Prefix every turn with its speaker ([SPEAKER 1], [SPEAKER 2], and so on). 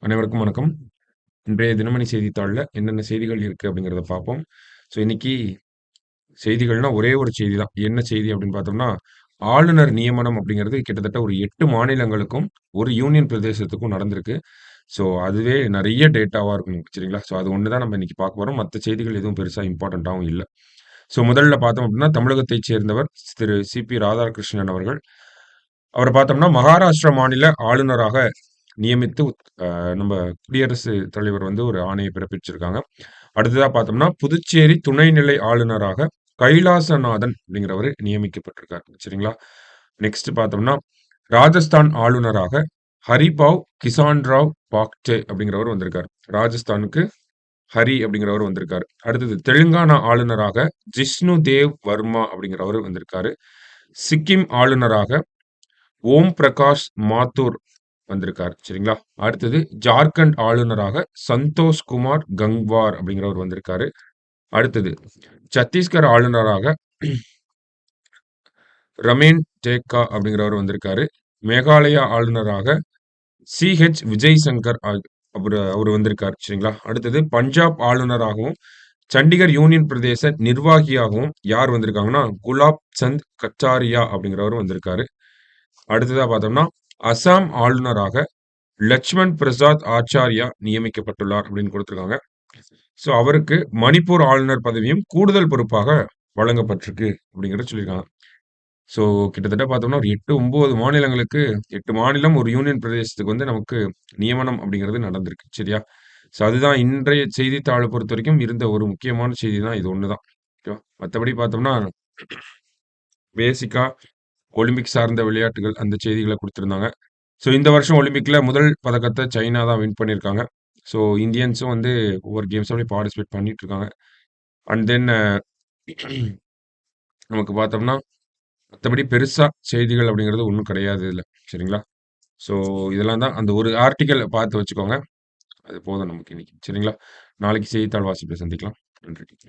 [SPEAKER 1] அனைவருக்கும் வணக்கம். இன்றைய தினமணி செய்தித்தாள்ல என்னென்ன செய்திகள் இருக்கு அப்படிங்கிறத பார்ப்போம். ஸோ இன்னைக்கு செய்திகள்னா ஒரே ஒரு செய்தி தான். என்ன செய்தி அப்படின்னு பார்த்தோம்னா, ஆளுநர் நியமனம் அப்படிங்கிறது கிட்டத்தட்ட ஒரு 8 மாநிலங்களுக்கும், ஒரு யூனியன் பிரதேசத்துக்கும் நடந்திருக்கு. ஸோ அதுவே நெறைய டேட்டாவா இருக்கும். சரிங்களா? ஸோ அது ஒண்ணு தான் நம்ம இன்னைக்கு பார்க்க போறோம். மத்த செய்திகள் எதுவும் பெருசா இம்பார்ட்டன்ட்டாவும் இல்ல. ஸோ முதல்ல பார்த்தோம் அப்படின்னா, தமிழகத்தைச் சேர்ந்தவர் திரு சி.பி. ராதாகிருஷ்ணன் அவர்கள். அவர பார்த்தோம்னா, மகாராஷ்டிரா மாநில ஆளுநராக நியமித்து நம்ம குடியரசு தலைவர் வந்து ஒரு ஆணைய பிறப்பிச்சிருக்காங்க. அடுத்ததா பார்த்தோம்னா, புதுச்சேரி துணைநிலை ஆளுநராக கைலாசநாதன் அப்படிங்கிறவரு நியமிக்கப்பட்டிருக்கார். சரிங்களா? நெக்ஸ்ட் பார்த்தோம்னா, ராஜஸ்தான் ஆளுநராக ஹரிபாவ் கிசான்ராவ் பாக்டே அப்படிங்கிறவர் வந்திருக்காரு. ராஜஸ்தானுக்கு ஹரி அப்படிங்கிறவர் வந்திருக்காரு. அடுத்தது தெலுங்கானா ஆளுநராக ஜிஷ்ணு தேவ் வர்மா அப்படிங்கிறவர் வந்திருக்காரு. சிக்கிம் ஆளுநராக ஓம் பிரகாஷ் மாத்தூர் வந்திருக்காரு. சரிங்களா? அடுத்தது ஜார்க்கண்ட் ஆளுநராக சந்தோஷ் குமார் கங்வார் அப்படிங்கிறவர் வந்திருக்காரு. அடுத்தது சத்தீஸ்கர் ஆளுநராக ரமேன் டேக்கா அப்படிங்கிறவர் வந்திருக்காரு. மேகாலயா ஆளுநராக சி.ஹெச். விஜய் சங்கர் அவரு வந்திருக்காரு. சரிங்களா? அடுத்தது பஞ்சாப் ஆளுநராகவும், சண்டிகர் யூனியன் பிரதேச நிர்வாகியாகவும் யார் வந்திருக்காங்கன்னா, குலாப் சந்த் கட்டாரியா அப்படிங்கிறவர் வந்திருக்காரு. அடுத்ததா பார்த்தோம்னா, அசாம் ஆளுநராக லட்சுமண் பிரசாத் ஆச்சார்யா நியமிக்கப்பட்டுள்ளார் அப்படின்னு கொடுத்திருக்காங்க. ஸோ அவருக்கு மணிப்பூர் ஆளுநர் பதவியும் கூடுதல் பொறுப்பாக வழங்கப்பட்டிருக்கு அப்படிங்கிறத சொல்லியிருக்காங்க. ஸோ கிட்டத்தட்ட பார்த்தோம்னா ஒரு 8, 9 மாநிலங்களுக்கு 8 மாநிலம், ஒரு யூனியன் பிரதேசத்துக்கு வந்து நமக்கு நியமனம் அப்படிங்கிறது நடந்திருக்கு. சரியா? ஸோ அதுதான் இன்றைய செய்தித்தாள பொறுத்தவரைக்கும் இருந்த ஒரு முக்கியமான செய்தி தான் இது ஒண்ணு தான். ஓகேவா? மத்தபடி பார்த்தோம்னா, பேசிக்கா ஒலிம்பிக் சார்ந்த விளையாட்டுகள் அந்த செய்திகள குடுத்திருந்தாங்க. ஸோ இந்த வருஷம் ஒலிம்பிக்ல முதல் பதக்கத்த சைனா தான் வின் பண்ணியிருக்காங்க. ஸோ இந்தியன்ஸும் வந்து ஒவ்வொரு கேம்ஸ்லயும் பார்ட்டிசிபேட் பண்ணிட்டு இருக்காங்க. அண்ட் தென் நமக்கு பார்த்தோம்னா, மத்தபடி பெருசா செய்திகள் அப்படிங்கிறது ஒண்ணும் கிடையாது இதுல. சரிங்களா? ஸோ இதெல்லாம் தான் அந்த ஒரு ஆர்டிக்கிள் பார்த்து வச்சுக்கோங்க. அது போதும் நமக்கு இன்னைக்கு. சரிங்களா? நாளைக்கு செய்தித்தாள் வாசிப்புல சந்திக்கலாம். நன்றி.